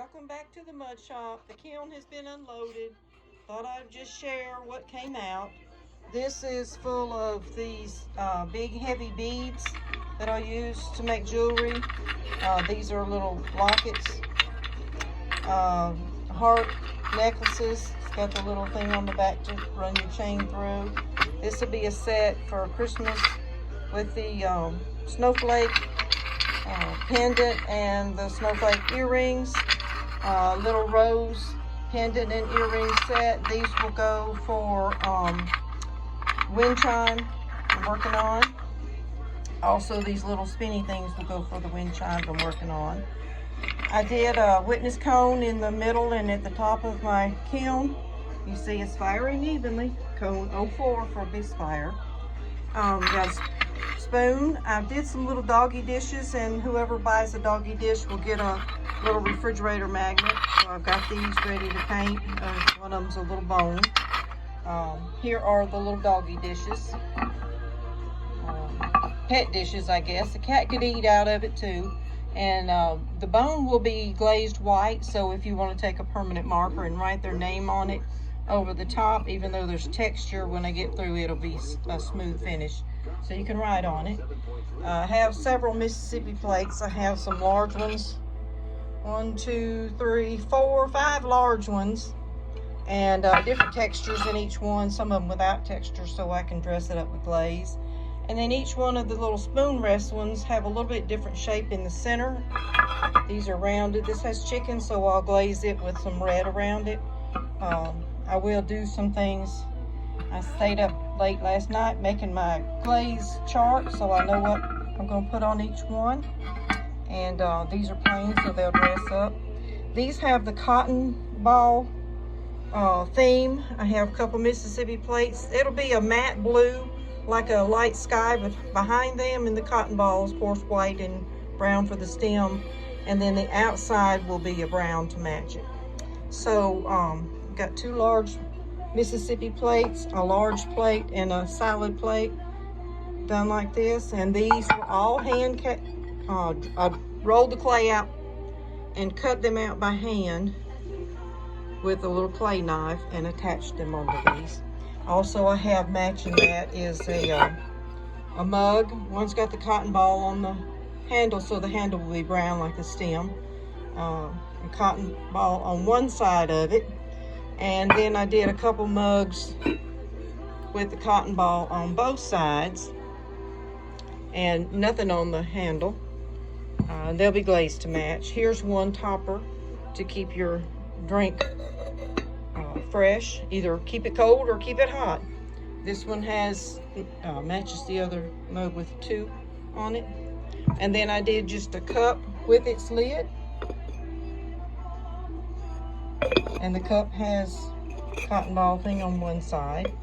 Welcome back to the mud shop. The kiln has been unloaded. Thought I'd just share what came out. This is full of these big heavy beads that I use to make jewelry. These are little lockets, heart necklaces. It's got the little thing on the back to run your chain through. This will be a set for Christmas with the snowflake pendant and the snowflake earrings. Little rose pendant and earring set. These will go for wind chime I'm working on. Also, these little spinny things will go for the wind chimes I'm working on. I did a witness cone in the middle and at the top of my kiln. You see it's firing evenly. Cone 04 for a Bisque fire. Got a spoon. I did some little doggy dishes, and whoever buys a doggy dish will get a little refrigerator magnet. So I've got these ready to paint. One of them's a little bone. Here are the little doggy dishes. Pet dishes, I guess. The cat could eat out of it too. And the bone will be glazed white, so if you want to take a permanent marker and write their name on it over the top, even though there's texture, when I get through it'll be a smooth finish, so you can write on it. I have several Mississippi plates. I have some large ones, 1, 2, 3, 4, 5 large ones, and different textures in each one, some of them without texture, so I can dress it up with glaze. And then each one of the little spoon rest ones have a little bit different shape in the center. These are rounded. This has chicken, so I'll glaze it with some red around it. I will do some things. I stayed up late last night making my glaze chart, so I know what I'm going to put on each one. And these are plain, so they'll dress up. These have the cotton ball theme. I have a couple Mississippi plates. It'll be a matte blue, like a light sky, but behind them, and the cotton balls, of course, white and brown for the stem, and then the outside will be a brown to match it. So got 2 large Mississippi plates, a large plate and a salad plate done like this, and these were all hand cut. I rolled the clay out and cut them out by hand with a little clay knife and attached them onto these. Also, I have matching that is a mug. One's got the cotton ball on the handle, so the handle will be brown like the stem. A cotton ball on one side of it. And then I did a couple mugs with the cotton ball on both sides and nothing on the handle. They'll be glazed to match. Here's one topper to keep your drink fresh. Either keep it cold or keep it hot. This one has matches the other mug with 2 on it. And then I did just a cup with its lid, and the cup has cotton ball thing on one side.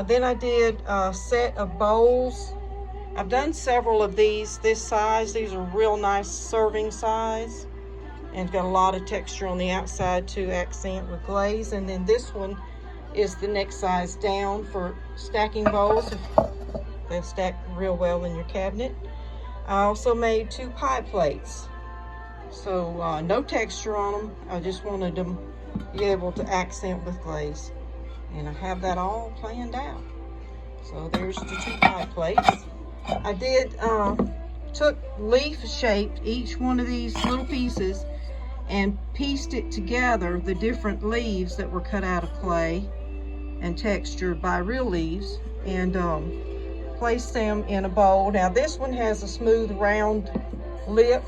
Then I did a set of bowls. I've done several of these this size. These are real nice serving size, and got a lot of texture on the outside to accent with glaze. And then this one is the next size down for stacking bowls. They'll stack real well in your cabinet. I also made 2 pie plates. So no texture on them. I just wanted to be able to accent with glaze. And I have that all planned out. So there's the 2 pie plates. I did, took leaf shaped each one of these little pieces and pieced it together, the different leaves that were cut out of clay and textured by real leaves, and placed them in a bowl. Now this one has a smooth round lip.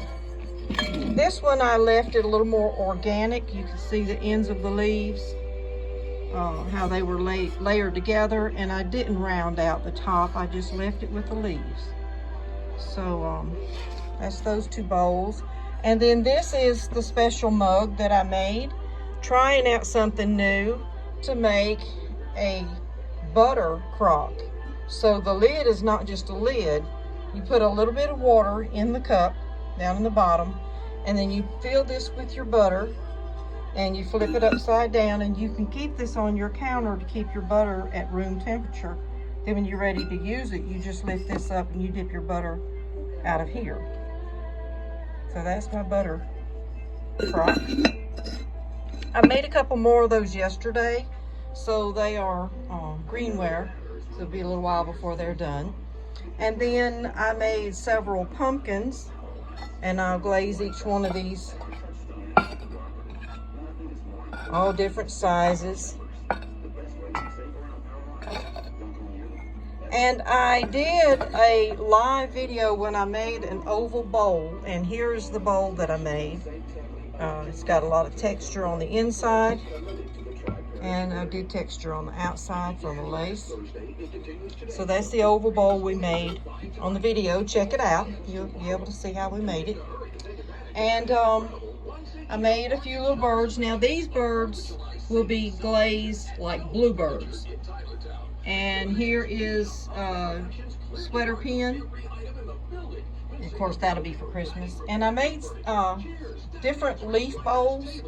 This one I left it a little more organic. You can see the ends of the leaves, how they were layered together, and I didn't round out the top. I just left it with the leaves. So that's those 2 bowls. And then this is the special mug that I made, trying out something new to make a butter crock. So the lid is not just a lid. You put a little bit of water in the cup down in the bottom, and then you fill this with your butter, and you flip it upside down, and you can keep this on your counter to keep your butter at room temperature. Then when you're ready to use it, you just lift this up and you dip your butter out of here. So that's my butter crock. I made a couple more of those yesterday, so they are greenware, so it'll be a little while before they're done. And then I made several pumpkins, and I'll glaze each one of these, all different sizes. And I did a live video when I made an oval bowl, and here's the bowl that I made. It's got a lot of texture on the inside, and I did texture on the outside from a lace. So that's the oval bowl we made on the video. Check it out. You'll be able to see how we made it. And I made a few little birds. Now these birds will be glazed like bluebirds. And here is a sweater pin. Of course, that'll be for Christmas. And I made different leaf bowls.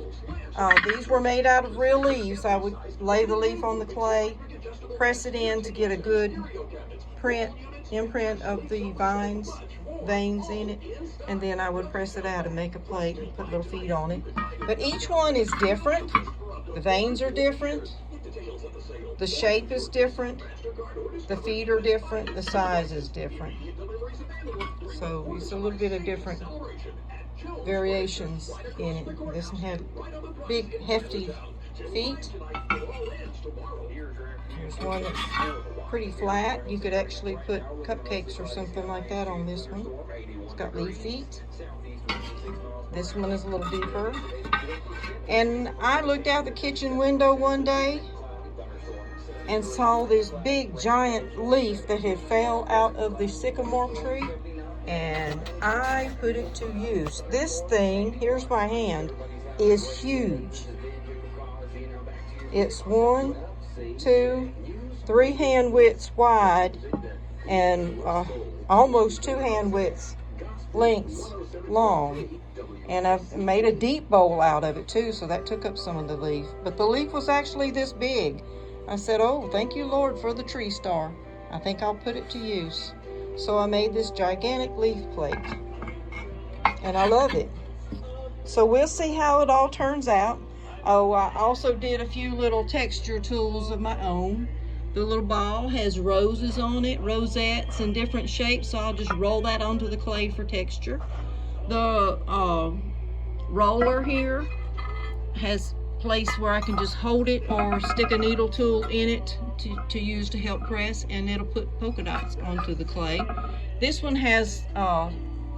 These were made out of real leaves. I would lay the leaf on the clay, press it in to get a good imprint of the veins in it, and then I would press it out and make a plate and put little feet on it. But each one is different. The veins are different. The shape is different. The feet are different. The size is different. So it's a little bit of different variations in it. This one had big, hefty feet. There's one that's pretty flat. You could actually put cupcakes or something like that on this one. It's got leaf feet. This one is a little deeper. And I looked out the kitchen window one day and saw this big giant leaf that had fell out of the sycamore tree, and I put it to use. This thing, here's my hand, is huge. It's 1, 2, 3 hand widths wide and almost 2 hand widths lengths long. And I've made a deep bowl out of it too, so that took up some of the leaf. But the leaf was actually this big. I said, oh, thank you, Lord, for the tree star. I think I'll put it to use. So I made this gigantic leaf plate, and I love it. So we'll see how it all turns out. Oh, I also did a few little texture tools of my own. The little ball has roses on it, rosettes in different shapes, so I'll just roll that onto the clay for texture. The roller here has place where I can just hold it or stick a needle tool in it to use to help press, and it'll put polka dots onto the clay. This one has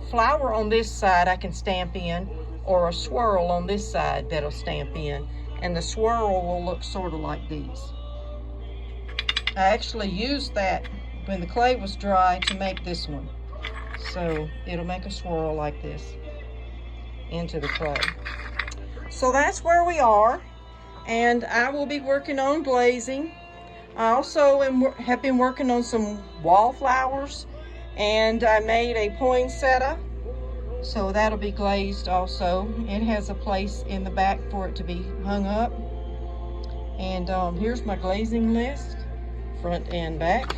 flower on this side I can stamp in, or a swirl on this side that'll stamp in, and the swirl will look sort of like these. I actually used that when the clay was dry to make this one, so it'll make a swirl like this into the clay. So that's where we are, and I will be working on glazing. I also have been working on some wallflowers, and I made a poinsettia, so that'll be glazed also. It has a place in the back for it to be hung up. And here's my glazing list, front and back.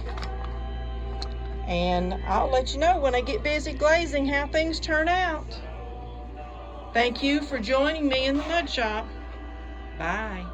And I'll let you know when I get busy glazing how things turn out. Thank you for joining me in the mud shop. Bye.